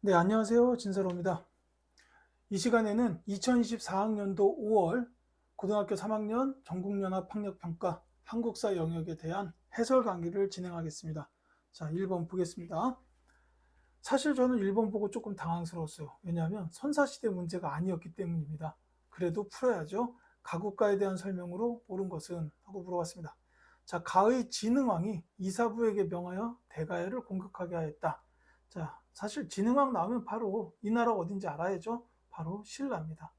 네, 안녕하세요. 진서로입니다. 이 시간에는 2024학년도 5월 고등학교 3학년 전국연합학력평가 한국사 영역에 대한 해설 강의를 진행하겠습니다. 자, 1번 보겠습니다. 사실 저는 1번 보고 조금 당황스러웠어요. 왜냐하면 선사시대 문제가 아니었기 때문입니다. 그래도 풀어야죠. 가국가에 대한 설명으로 옳은 것은? 하고 물어봤습니다. 자, 가의 진흥왕이 이사부에게 명하여 대가야를 공격하게 하였다. 자, 사실 진흥왕 나오면 바로 이 나라 어딘지 알아야죠. 바로 신라입니다.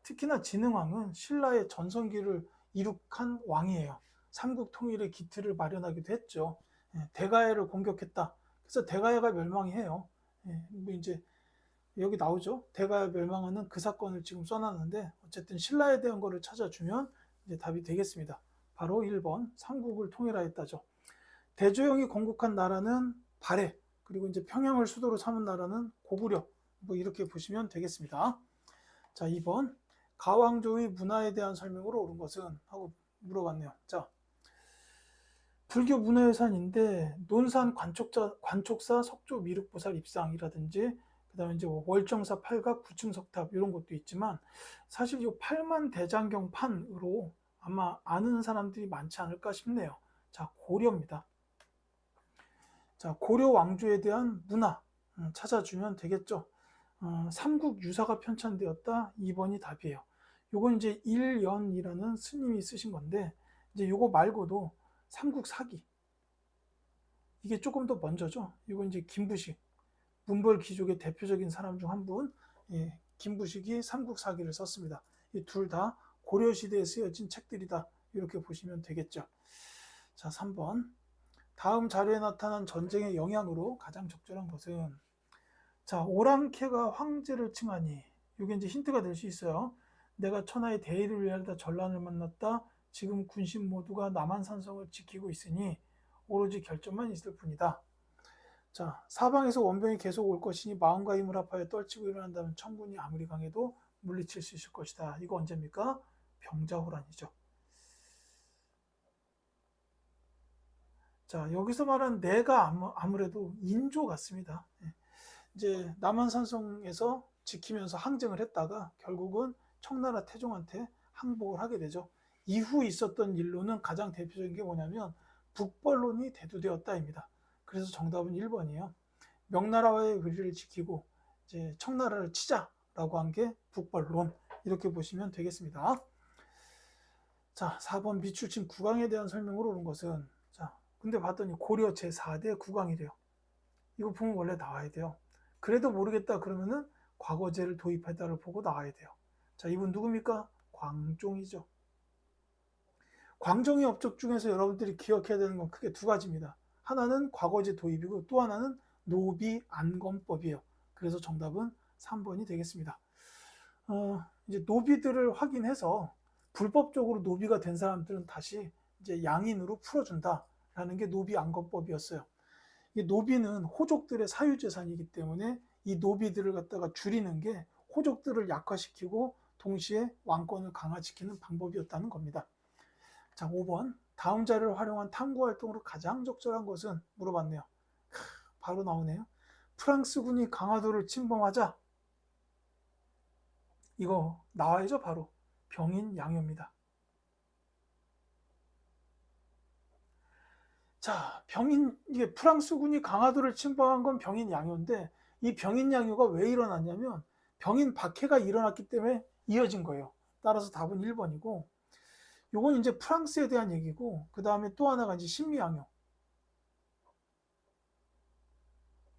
특히나 진흥왕은 신라의 전성기를 이룩한 왕이에요. 삼국 통일의 기틀을 마련하기도 했죠. 대가야를 공격했다. 그래서 대가야가 멸망이 해요. 뭐 이제 여기 나오죠. 대가야 멸망하는 그 사건을 지금 써놨는데 어쨌든 신라에 대한 거를 찾아주면 이제 답이 되겠습니다. 바로 1번 삼국을 통일하였다죠. 대조영이 건국한 나라는 발해, 그리고 이제 평양을 수도로 삼은 나라는 고구려, 뭐 이렇게 보시면 되겠습니다. 자, 2번 가왕조의 문화에 대한 설명으로 옳은 것은? 하고 물어봤네요. 자, 불교 문화유산인데 논산 관촉사 석조 미륵보살 입상이라든지 그다음에 이제 월정사 팔각 구층 석탑 이런 것도 있지만 사실 이 팔만 대장경판으로 아마 아는 사람들이 많지 않을까 싶네요. 자, 고려입니다. 자, 고려 왕조에 대한 문화 찾아주면 되겠죠. 삼국 유사가 편찬되었다. 2번이 답이에요. 요건 이제 일연이라는 스님이 쓰신 건데 이제 요거 말고도 삼국 사기 이게 조금 더 먼저죠. 이건 이제 김부식 문벌 귀족의 대표적인 사람 중 한 분, 김부식이 삼국 사기를 썼습니다. 이 둘 다 고려 시대에 쓰여진 책들이다. 이렇게 보시면 되겠죠. 자, 3번. 다음 자료에 나타난 전쟁의 영향으로 가장 적절한 것은? 자, 오랑캐가 황제를 칭하니 이게 이제 힌트가 될 수 있어요. 내가 천하의 대의를 위하다 전란을 만났다. 지금 군신 모두가 남한산성을 지키고 있으니 오로지 결점만 있을 뿐이다. 자, 사방에서 원병이 계속 올 것이니 마음과 힘을 합하여 떨치고 일어난다면 청군이 아무리 강해도 물리칠 수 있을 것이다. 이거 언제입니까? 병자호란이죠. 자, 여기서 말한 내가 아무래도 인조 같습니다. 이제 남한산성에서 지키면서 항쟁을 했다가 결국은 청나라 태종한테 항복을 하게 되죠. 이후 있었던 일로는 가장 대표적인 게 뭐냐면 북벌론이 대두되었다입니다. 그래서 정답은 1번이에요. 명나라와의 의리를 지키고 이제 청나라를 치자라고 한 게 북벌론, 이렇게 보시면 되겠습니다. 자, 4번 미출친 국왕에 대한 설명으로 오는 것은? 자, 근데 봤더니 고려 제4대 국왕이래요. 이거 보면 원래 나와야 돼요. 그래도 모르겠다 그러면은 과거제를 도입했다를 보고 나와야 돼요. 자, 이분 누굽니까? 광종이죠. 광종의 업적 중에서 여러분들이 기억해야 되는 건 크게 두 가지입니다. 하나는 과거제 도입이고 또 하나는 노비 안검법이에요. 그래서 정답은 3번이 되겠습니다. 이제 노비들을 확인해서 불법적으로 노비가 된 사람들은 다시 이제 양인으로 풀어준다라는 게 노비 안검법이었어요. 이 노비는 호족들의 사유재산이기 때문에 이 노비들을 갖다가 줄이는 게 호족들을 약화시키고 동시에 왕권을 강화시키는 방법이었다는 겁니다. 자, 5번. 다음 자료를 활용한 탐구 활동으로 가장 적절한 것은? 물어봤네요. 바로 나오네요. 프랑스군이 강화도를 침범하자. 이거 나와야죠, 바로. 병인 양요입니다. 자, 이게 프랑스군이 강화도를 침범한 건 병인 양요인데 이 병인 양요가 왜 일어났냐면 병인 박해가 일어났기 때문에 이어진 거예요. 따라서 답은 1번이고 요건 이제 프랑스에 대한 얘기고 그 다음에 또 하나가 이제 신미양요.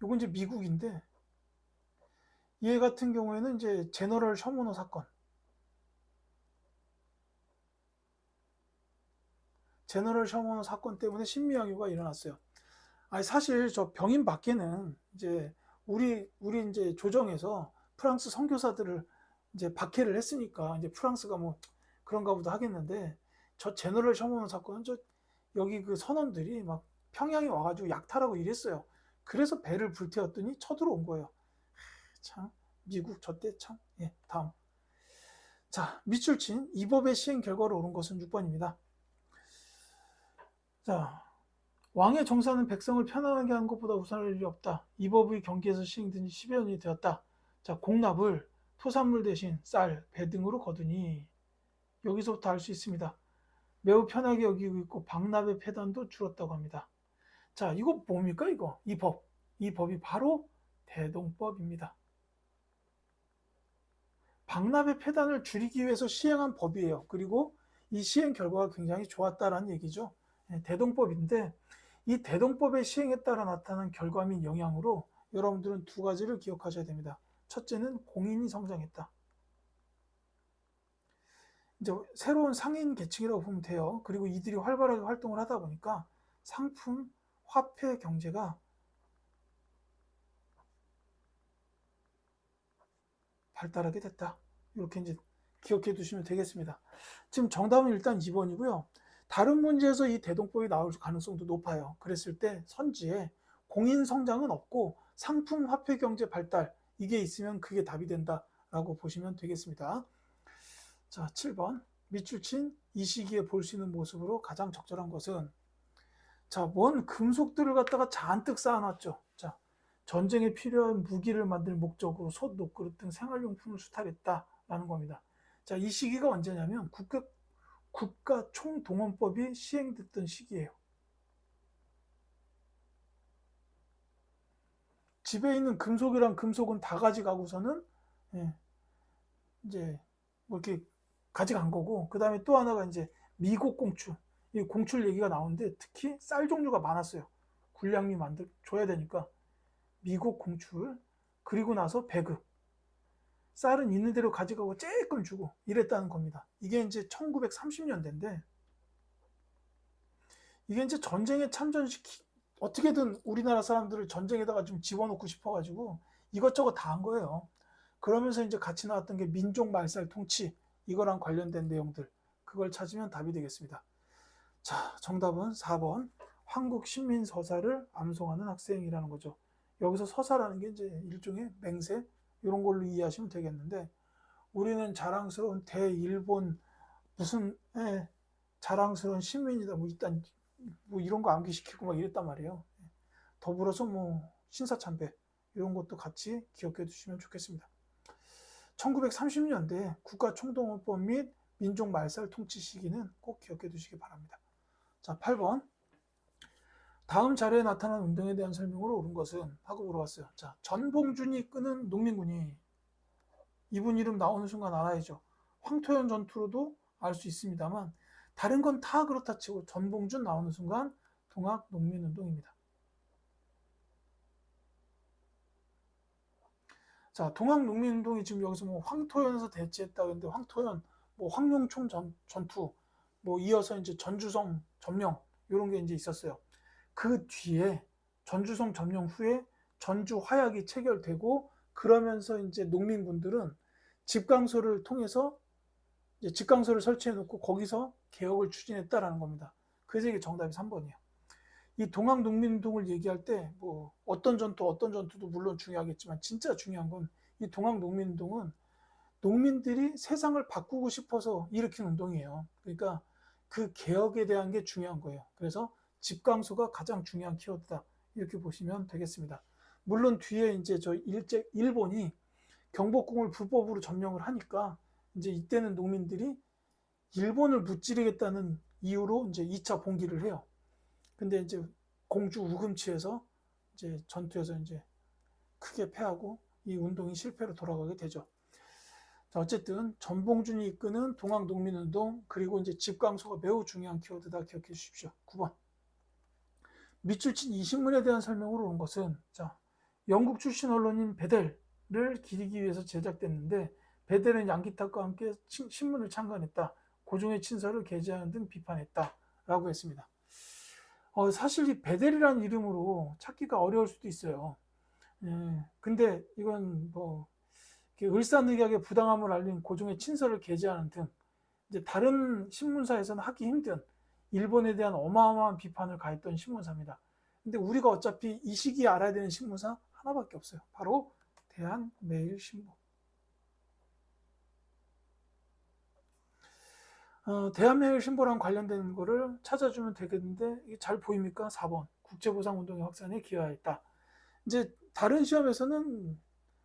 요건 이제 미국인데 얘 같은 경우에는 이제 제너럴 셔모노 사건. 제너럴 셔모노 사건 때문에 신미양요가 일어났어요. 아니 사실 저 병인 박해는 이제 우리 이제 조정에서 프랑스 선교사들을 이제 박해를 했으니까 이제 프랑스가 뭐 그런가 보다 하겠는데 저 제너럴 셔모노 사건은 저 여기 그 선원들이 막 평양에 와가지고 약탈하고 이랬어요. 그래서 배를 불태웠더니 쳐들어온 거예요. 참 미국 저때 참. 예, 다음. 자, 미출친 이 법의 시행 결과로 오른 것은 6번입니다. 자, 왕의 정사는 백성을 편안하게 하는 것보다 우선할 일이 없다. 이 법의 경기에서 시행된 지 10여 년이 되었다. 자, 공납을 토산물 대신 쌀, 배 등으로 거두니 여기서부터 알 수 있습니다. 매우 편하게 여기고 있고 박납의 폐단도 줄었다고 합니다. 자, 이거 뭡니까 이거? 이 법. 이 법이 바로 대동법입니다. 박납의 폐단을 줄이기 위해서 시행한 법이에요. 그리고 이 시행 결과가 굉장히 좋았다라는 얘기죠. 대동법인데 이 대동법의 시행에 따라 나타난 결과 및 영향으로 여러분들은 두 가지를 기억하셔야 됩니다. 첫째는 공인이 성장했다. 이제 새로운 상인 계층이라고 보면 돼요. 그리고 이들이 활발하게 활동을 하다 보니까 상품, 화폐 경제가 발달하게 됐다. 이렇게 이제 기억해 두시면 되겠습니다. 지금 정답은 일단 2번이고요. 다른 문제에서 이 대동법이 나올 가능성도 높아요. 그랬을 때 선지에 공인 성장은 없고 상품 화폐 경제 발달 이게 있으면 그게 답이 된다라고 보시면 되겠습니다. 자, 7번. 밑줄 친 이 시기에 볼 수 있는 모습으로 가장 적절한 것은 자, 뭔 금속들을 갖다가 잔뜩 쌓아놨죠. 자, 전쟁에 필요한 무기를 만들 목적으로 솥, 녹그릇 등 생활용품을 수탈했다라는 겁니다. 자, 이 시기가 언제냐면 국가 총동원법이 시행됐던 시기예요. 집에 있는 금속이랑 금속은 다 가져가고서는 이제 뭐 이렇게 가져간 거고, 그 다음에 또 하나가 이제 미국 공출, 이 공출 얘기가 나오는데 특히 쌀 종류가 많았어요. 군량미 줘야 되니까 미국 공출, 그리고 나서 배급, 쌀은 있는 대로 가져가고 조금 주고 이랬다는 겁니다. 이게 이제 1930년대인데 이게 이제 전쟁에 어떻게든 우리나라 사람들을 전쟁에다가 좀 집어넣고 싶어가지고 이것저것 다 한 거예요. 그러면서 이제 같이 나왔던 게 민족 말살 통치 이거랑 관련된 내용들 그걸 찾으면 답이 되겠습니다. 자, 정답은 4번 한국 신민 서사를 암송하는 학생이라는 거죠. 여기서 서사라는 게 이제 일종의 맹세 이런 걸로 이해하시면 되겠는데 우리는 자랑스러운 대일본 무슨 자랑스러운 신민이다 뭐 일단 뭐 이런 거 암기시키고 막 이랬단 말이에요. 더불어서 뭐 신사참배 이런 것도 같이 기억해 두시면 좋겠습니다. 1930년대 국가총동원법 및 민족 말살 통치 시기는 꼭 기억해 두시기 바랍니다. 자, 8번. 다음 자료에 나타난 운동에 대한 설명으로 옳은 것은 하고 물어봤어요. 자, 전봉준이 이끄는 농민군이 이분 이름 나오는 순간 알아야죠. 황토현 전투로도 알 수 있습니다만 다른 건 다 그렇다 치고 전봉준 나오는 순간 동학 농민운동입니다. 자, 동학 농민운동이 지금 여기서 뭐 황토현에서 대치했다 그랬는데 황토현, 뭐 황룡총 전투, 뭐 이어서 이제 전주성 점령 이런 게 이제 있었어요. 그 뒤에 전주성 점령 후에 전주 화약이 체결되고 그러면서 이제 농민군들은 집강소를 통해서 이제 집강소를 설치해 놓고 거기서 개혁을 추진했다라는 겁니다. 그래서 이게 정답이 3번이에요. 이 동학 농민운동을 얘기할 때 뭐 어떤 전투도 물론 중요하겠지만 진짜 중요한 건 이 동학 농민운동은 농민들이 세상을 바꾸고 싶어서 일으킨 운동이에요. 그러니까 그 개혁에 대한 게 중요한 거예요. 그래서 집강소가 가장 중요한 키워드다. 이렇게 보시면 되겠습니다. 물론 뒤에 이제 일본이 경복궁을 불법으로 점령을 하니까 이제 이때는 농민들이 일본을 무찌르겠다는 이유로 이제 2차 봉기를 해요. 근데 이제 공주 우금치에서 이제 전투에서 이제 크게 패하고 이 운동이 실패로 돌아가게 되죠. 자, 어쨌든 전봉준이 이끄는 동학농민운동 그리고 이제 집강소가 매우 중요한 키워드다 기억해 주십시오. 9번. 밑줄 친 이 신문에 대한 설명으로 온 것은 자, 영국 출신 언론인 베델을 기리기 위해서 제작됐는데 베델은 양기탁과 함께 신문을 창간했다. 고종의 친서를 게재하는 등 비판했다. 라고 했습니다. 사실 이 베델이라는 이름으로 찾기가 어려울 수도 있어요. 근데 이건 뭐 을사늑약의 부당함을 알린 고종의 친서를 게재하는 등 이제 다른 신문사에서는 하기 힘든 일본에 대한 어마어마한 비판을 가했던 신문사입니다. 근데 우리가 어차피 이 시기에 알아야 되는 신문사 하나밖에 없어요. 바로 대한매일신보. 대한매일신보랑 관련된 거를 찾아주면 되겠는데 이게 잘 보입니까? 4번 국제보상운동의 확산에 기여하였다. 이제 다른 시험에서는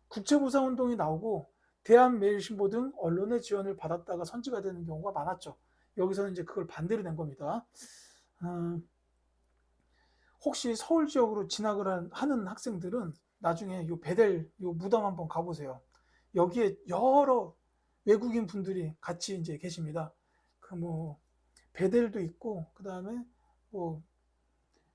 국제보상운동이 나오고 대한매일신보 등 언론의 지원을 받았다가 선지가 되는 경우가 많았죠. 여기서는 이제 그걸 반대로 낸 겁니다. 혹시 서울 지역으로 진학을 하는 학생들은 나중에 요 베델 요 무덤 한번 가보세요. 여기에 여러 외국인 분들이 같이 이제 계십니다. 그 뭐 베델도 있고 그 다음에 뭐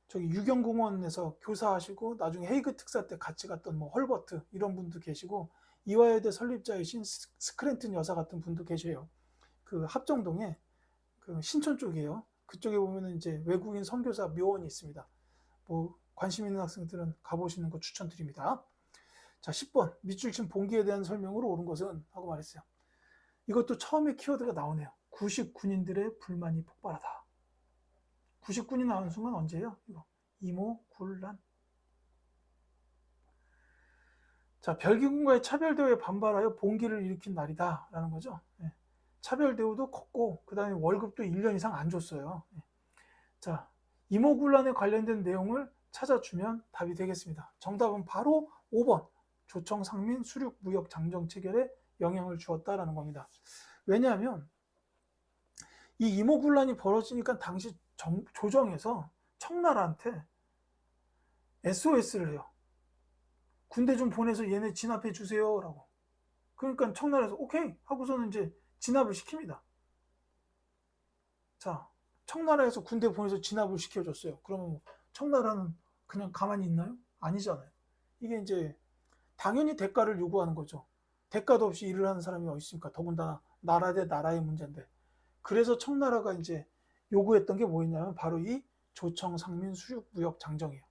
저기 유경공원에서 교사하시고 나중에 헤이그 특사 때 같이 갔던 뭐 헐버트 이런 분도 계시고 이화여대 설립자이신 스크랜튼 여사 같은 분도 계셔요. 그 합정동에 그 신촌 쪽이에요. 그쪽에 보면은 이제 외국인 선교사 묘원이 있습니다. 뭐 관심 있는 학생들은 가보시는 거 추천드립니다. 자, 10번 밑줄친 봉기에 대한 설명으로 옳은 것은 하고 말했어요. 이것도 처음에 키워드가 나오네요. 99인들의 불만이 폭발하다. 99이 나온 순간 언제예요? 이거 이모군란. 자, 별기군과의 차별대우에 반발하여 봉기를 일으킨 날이다 라는 거죠. 예. 차별대우도 컸고 그 다음에 월급도 1년 이상 안 줬어요. 예. 자, 이모군란에 관련된 내용을 찾아주면 답이 되겠습니다. 정답은 바로 5번 조청 상민 수륙 무역 장정 체결에 영향을 주었다라는 겁니다. 왜냐하면 이 이모군란이 벌어지니까 당시 조정에서 청나라한테 SOS를 해요. 군대 좀 보내서 얘네 진압해 주세요 라고. 그러니까 청나라에서 오케이 하고서는 이제 진압을 시킵니다. 자, 청나라에서 군대 보내서 진압을 시켜줬어요. 그러면 청나라는 그냥 가만히 있나요? 아니잖아요. 이게 이제 당연히 대가를 요구하는 거죠. 대가도 없이 일을 하는 사람이 어디 있습니까? 더군다나 나라 대 나라의 문제인데. 그래서 청나라가 이제 요구했던 게 뭐였냐면 바로 이 조청 상민 수륙 무역 장정이에요.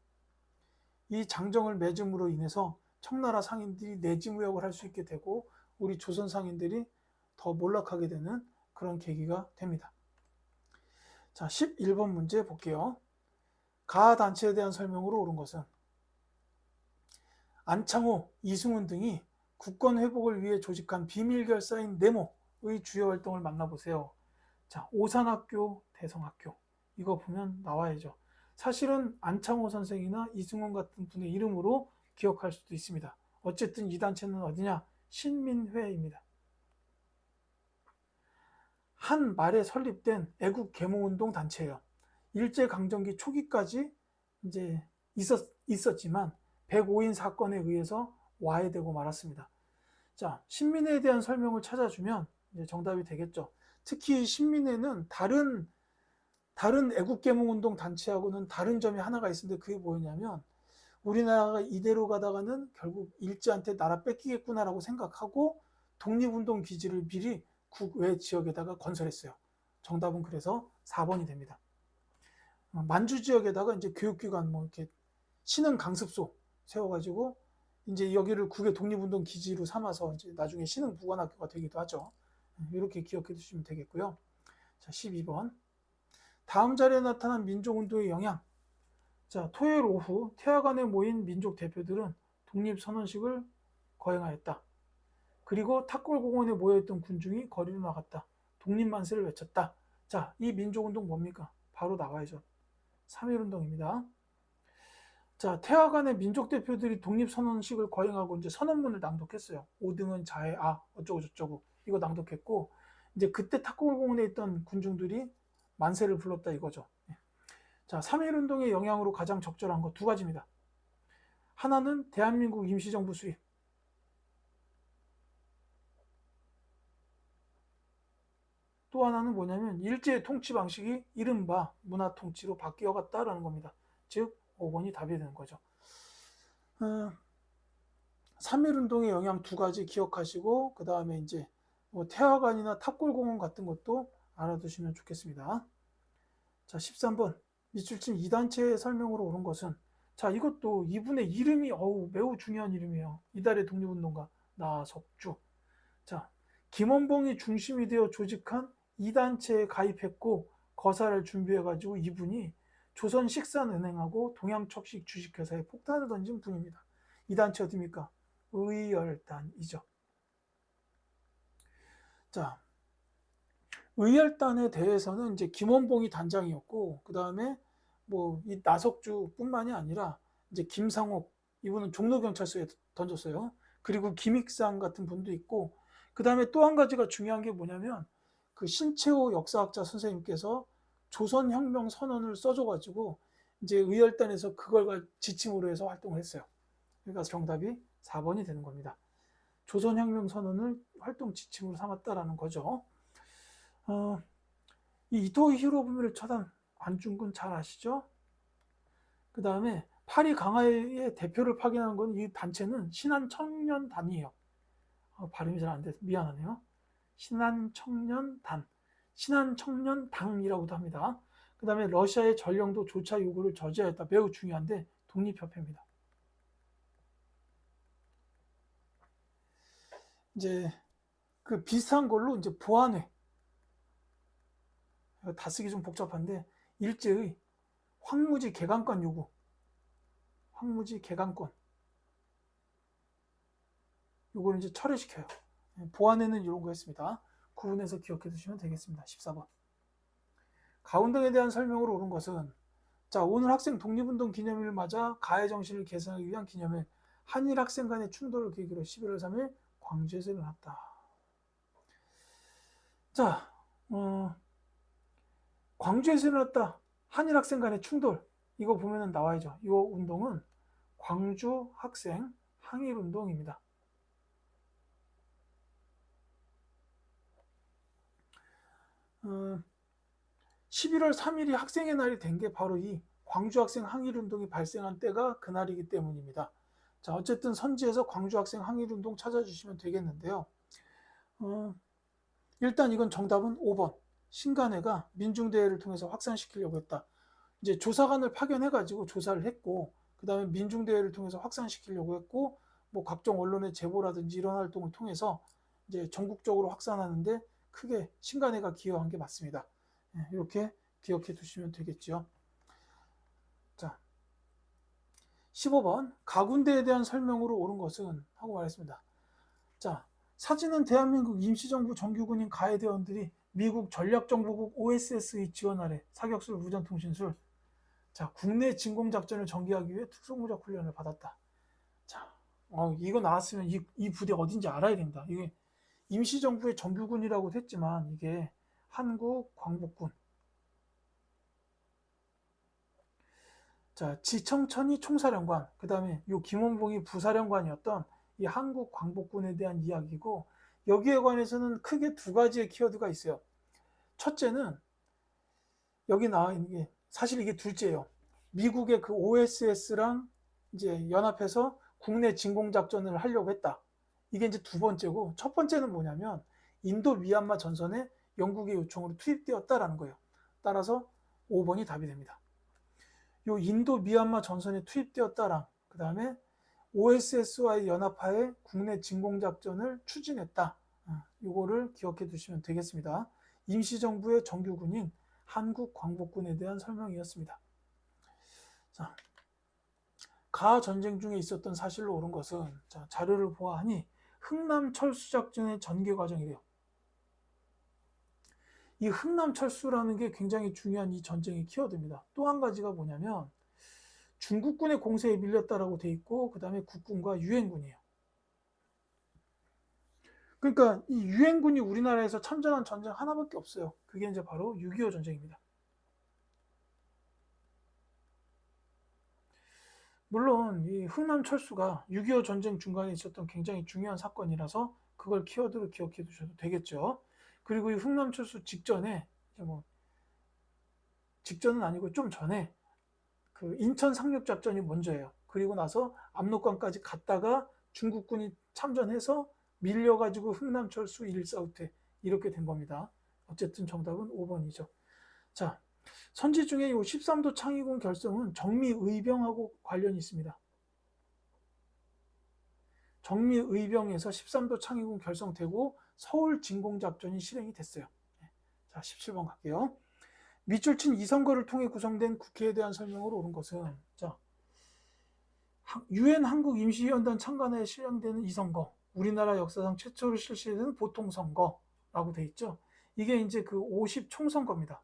이 장정을 맺음으로 인해서 청나라 상인들이 내지 무역을 할 수 있게 되고 우리 조선 상인들이 더 몰락하게 되는 그런 계기가 됩니다. 자, 11번 문제 볼게요. 가하 단체에 대한 설명으로 옳은 것은 안창호, 이승훈 등이 국권 회복을 위해 조직한 비밀 결사인 네모의 주요 활동을 만나보세요. 자, 오산학교, 대성학교 이거 보면 나와야죠. 사실은 안창호 선생이나 이승훈 같은 분의 이름으로 기억할 수도 있습니다. 어쨌든 이 단체는 어디냐? 신민회입니다. 한 말에 설립된 애국 계몽운동 단체예요. 일제강점기 초기까지 이제 있었지만 105인 사건에 의해서 와해되고 말았습니다. 자, 신민회에 대한 설명을 찾아주면 이제 정답이 되겠죠. 특히 신민회는 다른 애국계몽운동 단체하고는 다른 점이 하나가 있는데 그게 뭐냐면 우리나라가 이대로 가다가는 결국 일제한테 나라 뺏기겠구나라고 생각하고 독립운동 기지를 미리 국외 지역에다가 건설했어요. 정답은 그래서 4번이 됩니다. 만주 지역에다가 이제 교육기관 뭐 이렇게 신흥 강습소 세워가지고 이제 여기를 국외 독립운동 기지로 삼아서 이제 나중에 신흥 부관학교가 되기도 하죠. 이렇게 기억해 두시면 되겠고요. 자, 12번. 다음 자리에 나타난 민족운동의 영향. 자, 토요일 오후 태화관에 모인 민족 대표들은 독립선언식을 거행하였다. 그리고 탑골공원에 모여있던 군중이 거리로 나갔다. 독립만세를 외쳤다. 자, 이 민족운동 뭡니까? 바로 나와야죠. 3.1운동입니다. 자, 태화관의 민족 대표들이 독립선언식을 거행하고 이제 선언문을 낭독했어요. 5등은 자해, 어쩌고 저쩌고 이거 낭독했고 이제 그때 탑골공원에 있던 군중들이 만세를 불렀다 이거죠. 자, 3.1운동의 영향으로 가장 적절한 거 두 가지입니다. 하나는 대한민국 임시정부 수립. 또 하나는 뭐냐면 일제의 통치 방식이 이른바 문화통치로 바뀌어갔다라는 겁니다. 즉 5번이 답이 되는 거죠. 3.1운동의 영향 두 가지 기억하시고 그 다음에 이제 뭐 태화관이나 탑골공원 같은 것도 알아두시면 좋겠습니다. 자, 13번 밑줄친 이 단체의 설명으로 옳은 것은 자, 이것도 이분의 이름이 매우 중요한 이름이에요. 이달의 독립운동가 나석주. 자, 김원봉이 중심이 되어 조직한 이 단체에 가입했고 거사를 준비해가지고 이분이 조선식산은행하고 동양척식 주식회사에 폭탄을 던진 분입니다. 이 단체 어디입니까? 의열단이죠. 자, 의열단에 대해서는 이제 김원봉이 단장이었고, 그 다음에 뭐 이 나석주뿐만이 아니라 이제 김상옥, 이분은 종로경찰서에 던졌어요. 그리고 김익상 같은 분도 있고, 그 다음에 또 한 가지가 중요한 게 뭐냐면 그 신채호 역사학자 선생님께서 조선혁명 선언을 써줘가지고 이제 의열단에서 그걸 지침으로 해서 활동을 했어요. 그러니까 정답이 4번이 되는 겁니다. 조선혁명 선언을 활동 지침으로 삼았다라는 거죠. 이 이토 히로부미를 처단 안중근 잘 아시죠? 그 다음에 파리 강화의 대표를 파견한 건 이 단체는 신한청년단이에요. 발음이 잘 안 돼서 미안하네요. 신한청년단, 신한청년당이라고도 합니다. 그 다음에 러시아의 전령도 조차 요구를 저지하였다. 매우 중요한데 독립협회입니다. 이제 그 비슷한 걸로 이제 보안회, 다 쓰기 좀 복잡한데 일제의 황무지 개강권 요구, 황무지 개강권 요거를 이제 철회시켜요. 보안회는 이런 거 했습니다. 구분해서 기억해 두시면 되겠습니다. 14번. 가운등에 대한 설명으로 옳은 것은, 자, 오늘 학생 독립운동 기념일을 맞아 가해 정신을 개선하기 위한 기념일, 한일 학생 간의 충돌을 계기로 11월 3일 광주에서 일어났다. 자, 광주에서 일어났다. 한일 학생 간의 충돌. 이거 보면은 나와야죠. 이 운동은 광주 학생 항일 운동입니다. 11월 3일이 학생의 날이 된 게 바로 이 광주 학생 항일 운동이 발생한 때가 그날이기 때문입니다. 자, 어쨌든 선지에서 광주 학생 항일 운동 찾아주시면 되겠는데요. 일단 이건 정답은 5번. 신간회가 민중대회를 통해서 확산시키려고 했다. 이제 조사관을 파견해가지고 조사를 했고, 그 다음에 민중대회를 통해서 확산시키려고 했고, 뭐 각종 언론의 제보라든지 이런 활동을 통해서 이제 전국적으로 확산하는데 크게 신간회가 기여한 게 맞습니다. 이렇게 기억해 두시면 되겠죠. 자, 15번. 가군대에 대한 설명으로 옳은 것은 하고 말했습니다. 자, 사진은 대한민국 임시정부 정규군인 가해대원들이 미국 전략정보국 OSS의 지원 아래 사격술, 무전통신술, 자, 국내 진공작전을 전개하기 위해 특수무력 훈련을 받았다. 자, 이거 나왔으면 이 부대 어딘지 알아야 된다. 이게 임시정부의 정규군이라고 했지만 이게 한국 광복군. 자, 지청천이 총사령관, 그 다음에 요 김원봉이 부사령관이었던 이 한국 광복군에 대한 이야기고, 여기에 관해서는 크게 두 가지의 키워드가 있어요. 첫째는 여기 나와 있는 게 사실 이게 둘째예요. 미국의 그 OSS랑 이제 연합해서 국내 진공작전을 하려고 했다. 이게 이제 두 번째고, 첫 번째는 뭐냐면 인도 미얀마 전선에 영국의 요청으로 투입되었다라는 거예요. 따라서 5번이 답이 됩니다. 요 인도 미얀마 전선에 투입되었다랑 그 다음에 OSS와의 연합하에 국내 진공작전을 추진했다. 요거를 기억해 두시면 되겠습니다. 임시정부의 정규군인 한국광복군에 대한 설명이었습니다. 자, 가 전쟁 중에 있었던 사실로 옳은 것은, 자, 자료를 보아하니 흥남철수작전의 전개 과정이래요. 이 흥남철수라는 게 굉장히 중요한 이 전쟁의 키워드입니다. 또 한 가지가 뭐냐면 중국군의 공세에 밀렸다라고 돼 있고, 그 다음에 국군과 유엔군이에요. 그러니까 이 유엔군이 우리나라에서 참전한 전쟁 하나밖에 없어요. 그게 이제 바로 6.25 전쟁입니다. 물론 이 흥남철수가 6.25 전쟁 중간에 있었던 굉장히 중요한 사건이라서 그걸 키워드로 기억해 두셔도 되겠죠. 그리고 이 흥남철수 직전에, 뭐 직전은 아니고 좀 전에 그 인천 상륙작전이 먼저예요. 그리고 나서 압록강까지 갔다가 중국군이 참전해서 밀려가지고 흥남철수 1사후퇴 이렇게 된 겁니다. 어쨌든 정답은 5번이죠. 자, 선지 중에 이 13도 창의군 결성은 정미의병하고 관련이 있습니다. 정미의병에서 13도 창의군 결성되고 서울 진공작전이 실행이 됐어요. 자, 17번 갈게요. 밑줄 친 이선거를 통해 구성된 국회에 대한 설명으로 옳은 것은, 자, 유엔 한국 임시위원단 창간에 실행되는 이선거, 우리나라 역사상 최초로 실시되는 보통선거라고 돼 있죠. 이게 이제 그 50 총선거입니다.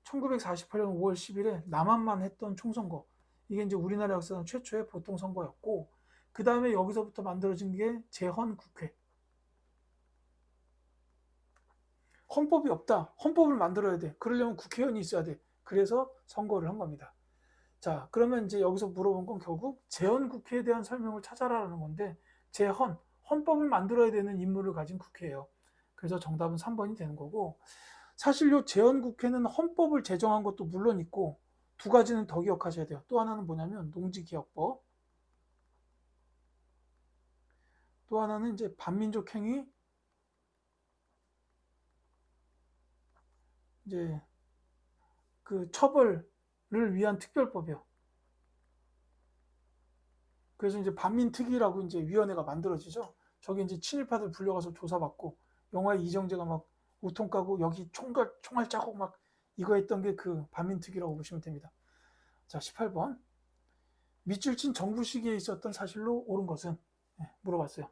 1948년 5월 10일에 남한만 했던 총선거. 이게 이제 우리나라 역사상 최초의 보통선거였고, 그 다음에 여기서부터 만들어진 게 제헌국회. 헌법이 없다. 헌법을 만들어야 돼. 그러려면 국회의원이 있어야 돼. 그래서 선거를 한 겁니다. 자, 그러면 이제 여기서 물어본 건 결국 제헌국회에 대한 설명을 찾아라라는 건데, 헌법을 만들어야 되는 임무를 가진 국회예요. 그래서 정답은 3번이 되는 거고, 사실 요 제헌국회는 헌법을 제정한 것도 물론 있고, 두 가지는 더 기억하셔야 돼요. 또 하나는 뭐냐면 농지기억법, 또 하나는 이제 반민족행위, 이제 그 처벌을 위한 특별법이요. 그래서 이제 반민특위라고 이제 위원회가 만들어지죠. 저기 이제 친일파들 불려가서 조사받고, 영화에 이정재가 막 우통 까고 여기 총알 자국 막 이거 했던 게 그 반민특위라고 보시면 됩니다. 자, 18번. 밑줄 친 정부 시기에 있었던 사실로 옳은 것은? 물어봤어요.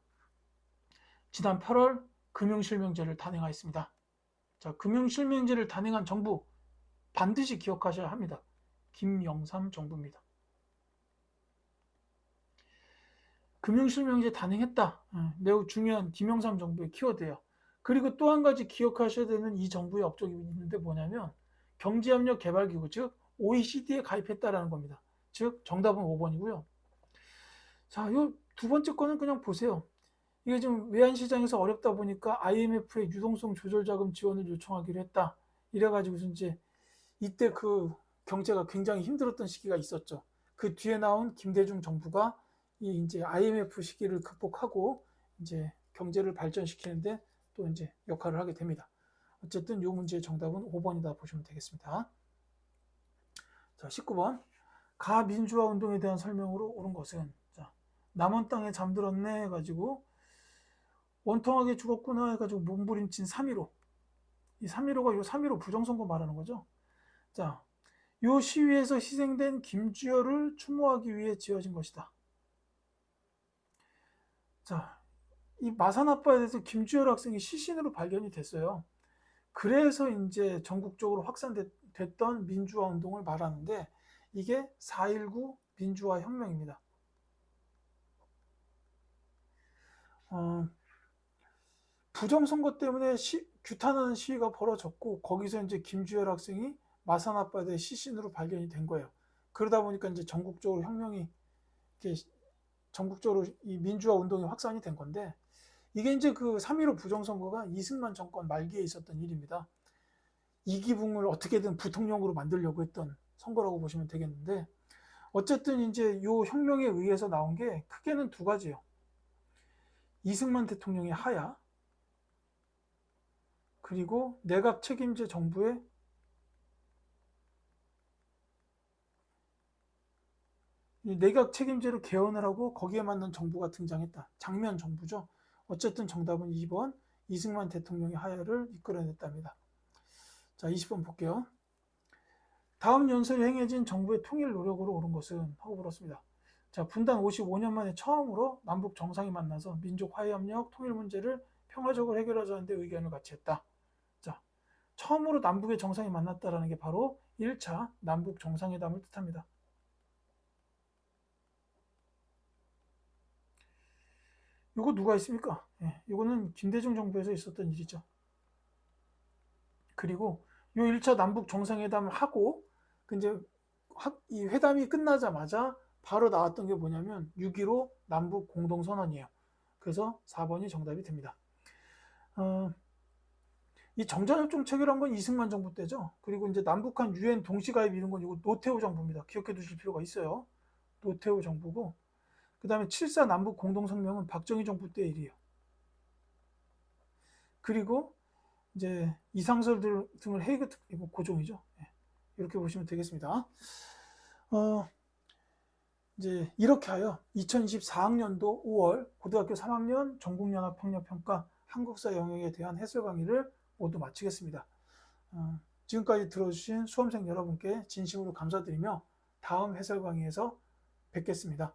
지난 8월 금융실명제를 단행하였습니다. 자, 금융실명제를 단행한 정부 반드시 기억하셔야 합니다. 김영삼 정부입니다. 금융실명제 단행했다. 매우 중요한 김영삼 정부의 키워드예요. 그리고 또 한 가지 기억하셔야 되는 이 정부의 업적이 있는데 뭐냐면 경제협력 개발기구, 즉 OECD에 가입했다라는 겁니다. 즉 정답은 5번이고요. 자, 요 두 번째 거는 그냥 보세요. 이게 지금 외환시장에서 어렵다 보니까 IMF의 유동성 조절자금 지원을 요청하기로 했다. 이래가지고 이제 이때 그 경제가 굉장히 힘들었던 시기가 있었죠. 그 뒤에 나온 김대중 정부가 이 이제 IMF 시기를 극복하고 이제 경제를 발전시키는데 또 이제 역할을 하게 됩니다. 어쨌든 이 문제의 정답은 5번이다 보시면 되겠습니다. 자, 19번. 가민주화 운동에 대한 설명으로 옳은 것은? 자, 남원 땅에 잠들었네 해가지고 원통하게 죽었구나 해가지고 몸부림친 3.15. 이 3.15가 이 3.15 부정선거 말하는 거죠. 자, 요 시위에서 희생된 김주열을 추모하기 위해 지어진 것이다. 자, 이 마산 앞바다에서 김주열 학생이 시신으로 발견이 됐어요. 그래서 이제 전국적으로 확산됐던 민주화 운동을 말하는데 이게 4.19 민주화 혁명입니다. 부정선거 때문에 규탄하는 시위가 벌어졌고 거기서 이제 김주열 학생이 마산 앞바다에 시신으로 발견이 된 거예요. 그러다 보니까 이제 전국적으로 혁명이 전국적으로 이 민주화 운동이 확산이 된 건데 이게 이제 그 3.15 부정선거가 이승만 정권 말기에 있었던 일입니다. 이기붕을 어떻게든 부통령으로 만들려고 했던 선거라고 보시면 되겠는데 어쨌든 이제 요 혁명에 의해서 나온 게 크게는 두 가지예요. 이승만 대통령의 하야 그리고 내각 책임제 정부의 내각 책임제로 개헌을 하고 거기에 맞는 정부가 등장했다. 장면 정부죠. 어쨌든 정답은 2번 이승만 대통령의 하야를 이끌어냈답니다. 자, 20번 볼게요. 다음 연설이 행해진 정부의 통일 노력으로 옳은 것은? 하고 물었습니다. 자, 분단 55년 만에 처음으로 남북 정상이 만나서 민족 화해협력 통일 문제를 평화적으로 해결하자는 데 의견을 같이 했다. 자, 처음으로 남북의 정상이 만났다라는 게 바로 1차 남북 정상회담을 뜻합니다. 이거 누가 있습니까? 이거는 김대중 정부에서 있었던 일이죠. 그리고 요 1차 남북 정상회담을 하고 이제 이 회담이 끝나자마자 바로 나왔던 게 뭐냐면 6.15 남북 공동선언이에요. 그래서 4번이 정답이 됩니다. 이 정전협정 체결한 건 이승만 정부 때죠. 그리고 이제 남북한 유엔 동시가입 이런 건 이거 노태우 정부입니다. 기억해 두실 필요가 있어요. 노태우 정부고 그 다음에 7.4 남북 공동성명은 박정희 정부 때 일이에요. 그리고 이제 이상설 등을 헤이그 이거 고종이죠. 이렇게 보시면 되겠습니다. 이제 이렇게 하여 2024학년도 5월 고등학교 3학년 전국연합학력평가 한국사 영역에 대한 해설 강의를 모두 마치겠습니다. 지금까지 들어주신 수험생 여러분께 진심으로 감사드리며 다음 해설 강의에서 뵙겠습니다.